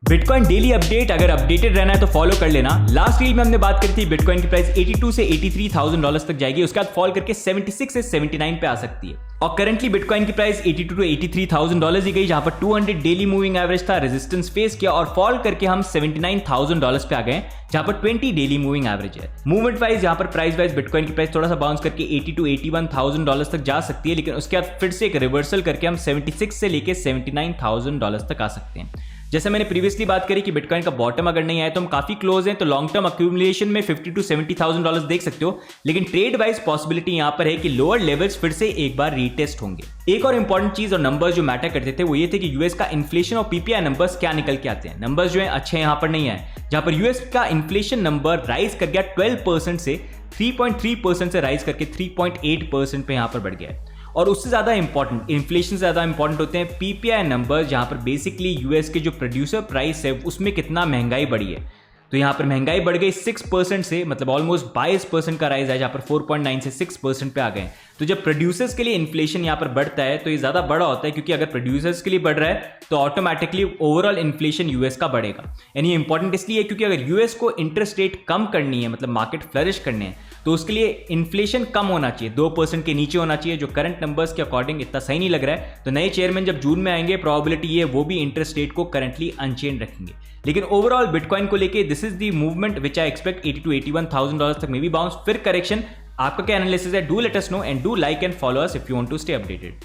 Bitcoin daily update, अगर updated रहना है तो फॉलो कर लेना। लास्ट रील में हमने बात करी थी बिटकॉइन की प्राइस 82 से 83,000 डॉलर्स तक जाएगी, उसके बाद फॉल करके 76 से 79 पे आ सकती है। और करंटली बिटकॉइन की प्राइस 82 टू 83,000 डॉलर्स ही गई, जहां पर 200 डेली मूविंग एवरेज था, रेजिस्टेंस फेस किया और फॉल करके हम 79,000 डॉलर्स पे आ गए, जहां पर 20 डेली मूविंग एवरेज है। मूवमेंट वाइज यहां पर प्राइस वाइज बिटकॉइन की प्राइस थोड़ा सा बाउंस करके 80 टू 81,000 डॉलर्स तक जा सकती है, लेकिन उसके बाद फिर से एक रिवर्सल करके हम 76 से लेके 79,000 डॉलर्स तक आ सकते हैं। जैसे मैंने प्रीवियसली बात करी कि बिटकॉइन का बॉटम अगर नहीं आया तो हम काफी क्लोज हैं, तो लॉन्ग टर्म अक्यूमुलेशन में 50 टू 70,000 डॉलर्स देख सकते हो, लेकिन ट्रेड वाइज पॉसिबिलिटी यहां पर है कि लोअर लेवल्स फिर से एक बार रीटेस्ट होंगे। एक और इंपॉर्टेंट चीज और नंबर्स जो मैटर करते थे वो ये थे कि यूएस का इन्फ्लेशन और पीपीआई नंबर्स क्या निकल के आते हैं। नंबर्स जो है अच्छे यहां पर नहीं आए, जहां पर यूएस का इन्फ्लेशन नंबर राइज कर गया 12% से 3.3% से राइज करके 3.8% पे यहां पर बढ़ गया है। और उससे ज्यादा इंपॉर्टेंट, इन्फ्लेशन से ज्यादा इंपॉर्टेंट होते हैं पीपीआई नंबर, जहां पर बेसिकली यूएस के जो प्रोड्यूसर प्राइस है उसमें कितना महंगाई बढ़ी है। तो यहां पर महंगाई बढ़ गई 6% से, मतलब ऑलमोस्ट 22% का राइज है, जहां पर 4.9 से 6% पे आ गए। तो जब प्रोड्यूसर्स के लिए इन्फ्लेशन यहां पर बढ़ता है तो ये ज्यादा बड़ा होता है, क्योंकि अगर प्रोड्यूसर्स के लिए बढ़ रहा है तो ऑटोमेटिकली ओवरऑल इन्फ्लेशन यूएस का बढ़ेगा। यानी इंपॉर्टेंट इसलिए क्योंकि अगर यूएस को इंटरेस्ट रेट कम करनी है, मतलब मार्केट फ्लरिश करने हैं, तो उसके लिए इन्फ्लेशन कम होना चाहिए, 2% के नीचे होना चाहिए, जो करंट नंबर्स के अकॉर्डिंग इतना सही नहीं लग रहा है। तो नए चेयरमैन जब जून में आएंगे, प्रोबेबिलिटी ये वो भी इंटरेस्ट रेट को करंटली अनचेंज रखेंगे। लेकिन ओवरऑल बिटकॉइन को लेके this is the movement which I expect 80 to 81,000 dollars तक मे बी बाउंस, फिर करेक्शन। आपका क्या एनालिसिस है? Do let us know and do like and follow us if you want to stay updated.